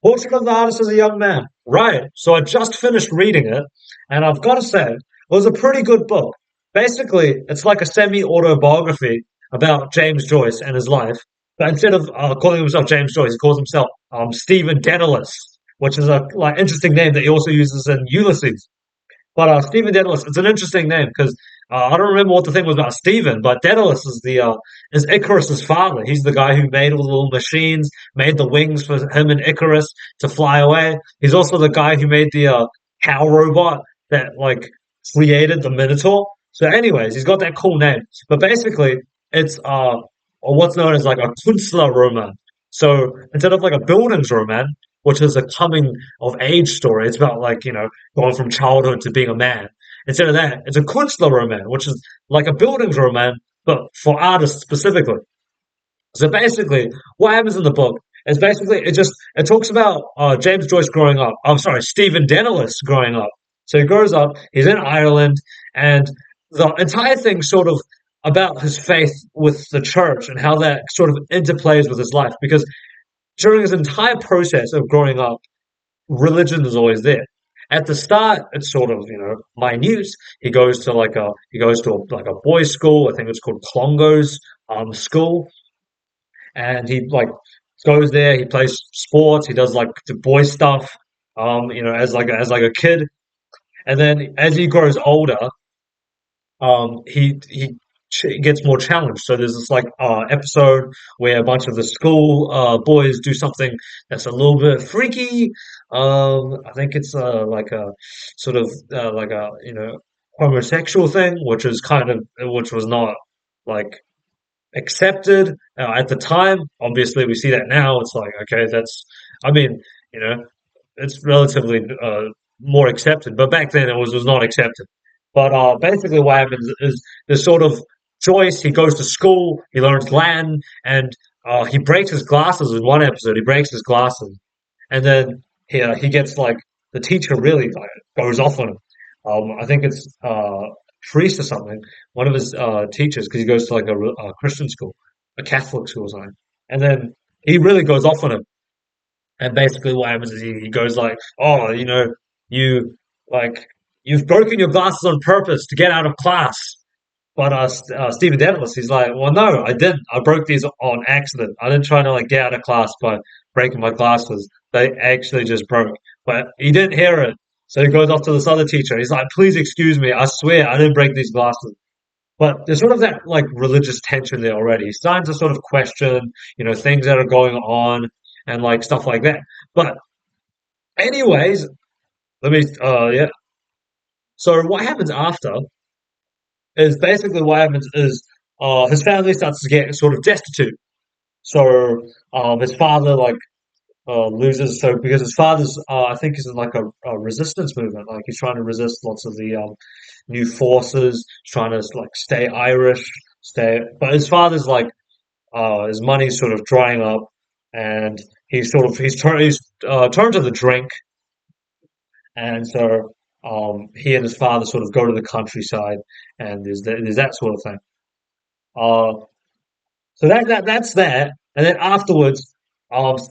Portrait of the Artist as a Young Man. Right. So I just finished reading it, and I've got to say, it was a pretty good book. Basically, it's like a semi-autobiography about James Joyce and his life. But instead of calling himself James Joyce, he calls himself Stephen Dedalus, which is a like interesting name that he also uses in Ulysses. But Stephen Dedalus, it's an interesting name because I don't remember what the thing was about Stephen, but Dedalus is the is Icarus's father. He's the guy who made all the little machines, made the wings for him and Icarus to fly away. He's also the guy who made the cow robot that like created the Minotaur. So, anyways, he's got that cool name. But basically, it's or what's known as like a Künstlerroman. So instead of like a Bildungsroman, which is a coming of age story, it's about like going from childhood to being a man. Instead of that, it's a Künstlerroman, which is like a Bildungsroman, but for artists specifically. So basically, what happens in the book is basically it talks about James Joyce growing up. I'm sorry, Stephen Dedalus growing up. So he grows up. He's in Ireland, and the entire thing sort of about his faith with the church and how that sort of interplays with his life. Because during his entire process of growing up, religion is always there. At the start, it's sort of minute. He goes to like a boys' school. I think it's called Clongo's school, and he like goes there. He plays sports. He does like the boy stuff. As like a kid, and then as he grows older, he gets more challenged. So there's this like episode where a bunch of the school boys do something that's a little bit freaky. I think it's like a sort of like a homosexual thing, which was not like accepted at the time. Obviously, we see that now. It's like okay, that's I mean you know it's relatively more accepted, but back then it was not accepted. But basically, what happens is there's sort of Joyce. He goes to school, he learns Latin, and he breaks his glasses in one episode. He breaks his glasses, and then he gets like the teacher really like goes off on him. I think it's priest or something. One of his teachers because he goes to like a Christian school, a Catholic school or something, and then he really goes off on him. And basically, what happens is he goes like, "Oh, you like you've broken your glasses on purpose to get out of class." But Stephen Dedalus, he's like, "Well, no, I didn't. I broke these on accident. I didn't try to like get out of class by breaking my glasses. They actually just broke." But he didn't hear it, so he goes off to this other teacher. He's like, "Please excuse me. I swear I didn't break these glasses." But there's sort of that like religious tension there already. He's starting to sort of question, things that are going on and like stuff like that. But anyways, let me yeah. So what happens after is basically what happens is his family starts to get sort of destitute. So his father like loses so because his father's I think is in like a resistance movement. Like he's trying to resist lots of the new forces, he's trying to like stay Irish, stay but his father's like his money's sort of drying up and he's turned to the drink and so he and his father sort of go to the countryside, and there's that sort of thing. Uh, so that's that. And then afterwards,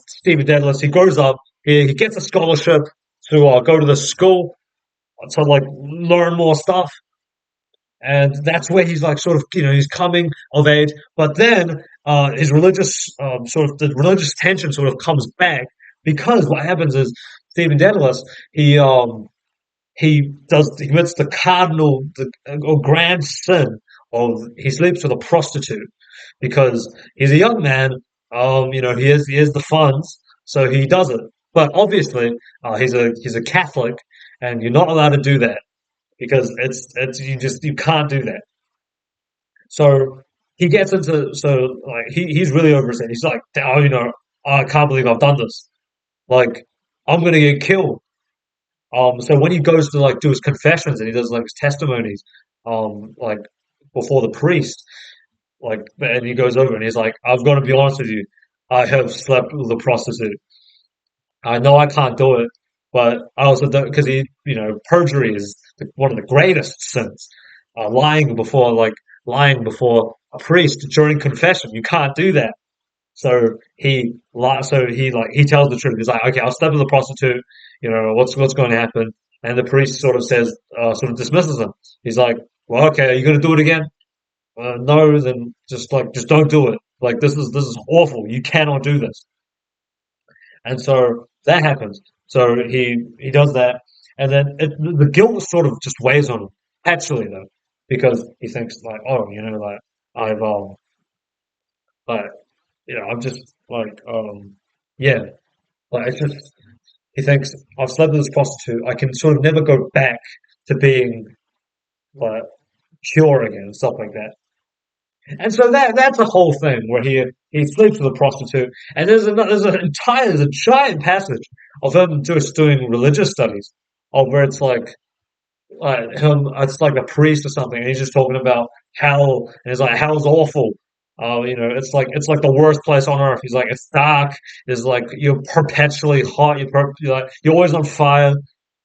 Stephen Dedalus he grows up. He gets a scholarship to go to the school to like learn more stuff, and that's where he's like sort of he's coming of age. But then his religious sort of the religious tension sort of comes back because what happens is Stephen Dedalus he commits the cardinal or grand sin of he sleeps with a prostitute because he's a young man. He has the funds, so he does it. But obviously, he's a Catholic, and you're not allowed to do that because it's you can't do that. So he gets into so like he's really over it. He's like, oh, I can't believe I've done this. Like I'm gonna get killed. So when he goes to like do his confessions and he does like his testimonies, like before the priest, like and he goes over and he's like, "I've got to be honest with you, I have slept with a prostitute. I know I can't do it, but I also don't because perjury is one of the greatest sins. Lying before a priest during confession, you can't do that. So he tells the truth. He's like, okay, I'll sleep with a prostitute. You know what's going to happen? And the priest sort of says, sort of dismisses him. He's like, well, okay, are you going to do it again? No, then just don't do it. Like this is awful. You cannot do this. And so that happens. So he does that, and then the guilt sort of just weighs on him. Actually, though, because he thinks like, oh, like I've like I'm just like yeah, like it's just he thinks I've slept with this prostitute. I can sort of never go back to being like pure again and stuff like that. And so that's a whole thing where he sleeps with a prostitute, and there's a giant passage of him just doing religious studies, of where it's like a priest or something, and he's just talking about hell, and he's like, hell's awful. It's like the worst place on earth. He's like, it's dark. It's like you're perpetually hot. You're always on fire.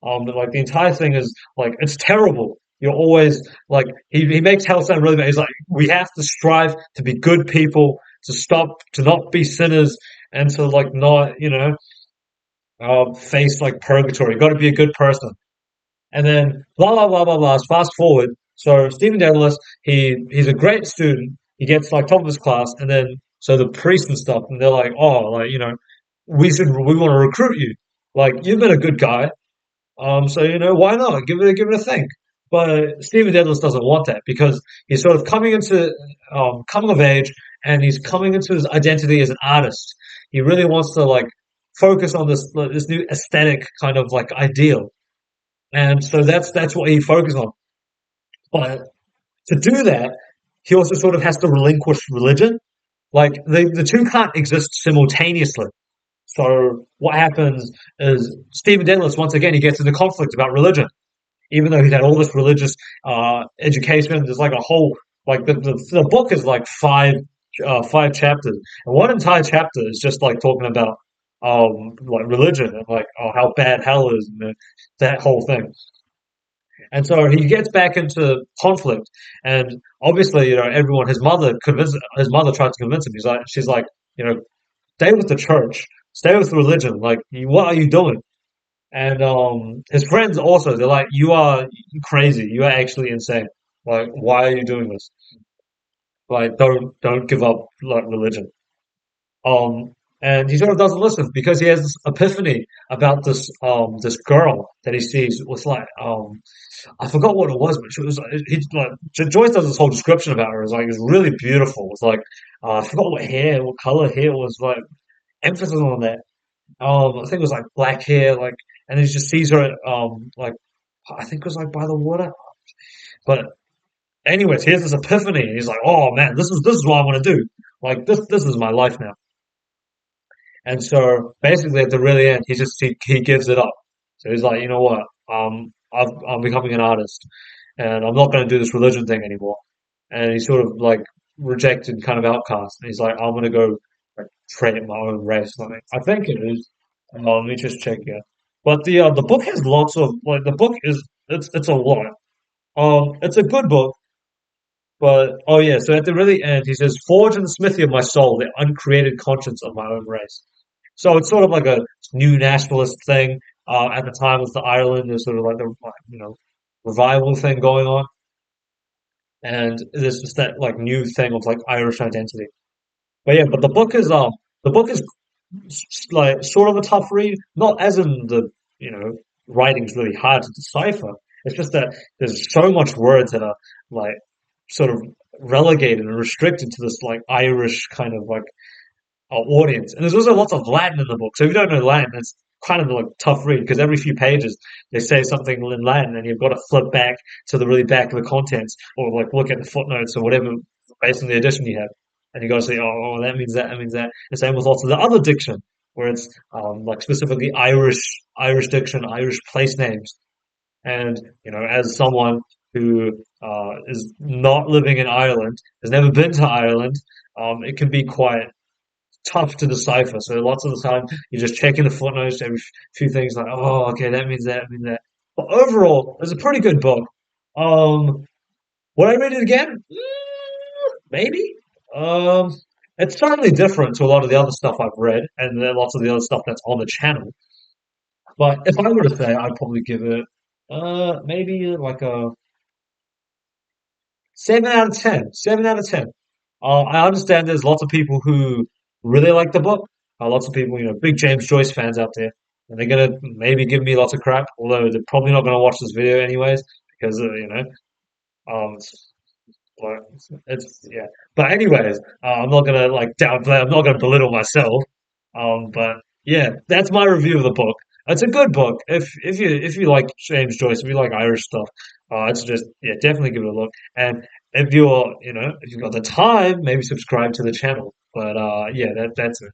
Like the entire thing is like it's terrible. You're always like he makes hell sound really bad. He's like, we have to strive to be good people, to not be sinners, and to like not face like purgatory. You got to be a good person. And then blah blah blah blah blah. Fast forward. So Stephen Dedalus, he's a great student. He gets like top of his class, and then so the priest and stuff, and they're like, oh, like we want to recruit you. Like you've been a good guy, so why not give it a think. But Stephen Dedalus doesn't want that because he's sort of coming of age, and he's coming into his identity as an artist. He really wants to like focus on this new aesthetic kind of like ideal, and so that's what he focuses on. But to do that, he also sort of has to relinquish religion. Like the two can't exist simultaneously. So what happens is Stephen Dedalus once again he gets into conflict about religion, even though he's had all this religious education. There's like a whole like the book is like five chapters, and one entire chapter is just like talking about like religion and like how bad hell is and that whole thing. And so he gets back into conflict, and obviously, everyone. His mother tries to convince him. She's like, stay with the church, stay with religion. Like, what are you doing? And his friends also, they're like, you are crazy. You are actually insane. Like, why are you doing this? Like, don't give up like religion. Um, and he sort of doesn't listen because he has this epiphany about this girl that he sees with like I forgot what it was, but she was Joyce does this whole description about her. It's really beautiful. It's like I forgot what color hair was like. Emphasis on that. I think it was like black hair, like, and he just sees her like I think it was like by the water. But anyways, he has this epiphany, and he's like, "Oh man, this is what I want to do. Like this is my life now." And so basically, at the really end, he gives it up. So he's like, you know what? I'm becoming an artist, and I'm not going to do this religion thing anymore. And he's sort of like rejected, kind of outcast. And he's like, I'm going to go like create my own race. I think it is. Let me just check here. But the book has lots of like the book is it's a lot. It's a good book, but oh yeah. So at the really end, he says, "Forge in the smithy of my soul, the uncreated conscience of my own race." So it's sort of like a new nationalist thing. At the time with the Ireland, there's sort of like a revival thing going on, and there's just that like new thing of like Irish identity. But yeah, but the book is like sort of a tough read, not as in the you know writing's really hard to decipher. It's just that there's so much words that are like sort of relegated and restricted to this like Irish kind of like audience. And there's also lots of Latin in the book. So if you don't know Latin, it's kind of like tough read because every few pages they say something in Latin, and you've got to flip back to the really back of the contents, or like look at the footnotes or whatever based on the edition you have, and you got to say, oh, that means that, that means that. The same with lots of the other diction, where it's like specifically Irish diction, Irish place names, and as someone who is not living in Ireland, has never been to Ireland, it can be quite tough to decipher. So lots of the time you're just checking the footnotes, every few things like, oh, okay, that means that, means that. But overall, it's a pretty good book. Would I read it again? Maybe. Um, It's certainly different to a lot of the other stuff I've read, and then lots of the other stuff that's on the channel. But if I were to say, I'd probably give it maybe like a 7 out of 10. 7 out of 10. I understand there's lots of people who really like the book. Lots of people, big James Joyce fans out there, and they're gonna maybe give me lots of crap. Although they're probably not gonna watch this video anyways, because um, but it's yeah. But anyways, I'm not gonna like downplay. I'm not gonna belittle myself. But yeah, that's my review of the book. It's a good book. If you like James Joyce, if you like Irish stuff, it's just yeah, definitely give it a look. And if you've got the time, maybe subscribe to the channel. But yeah, that's it.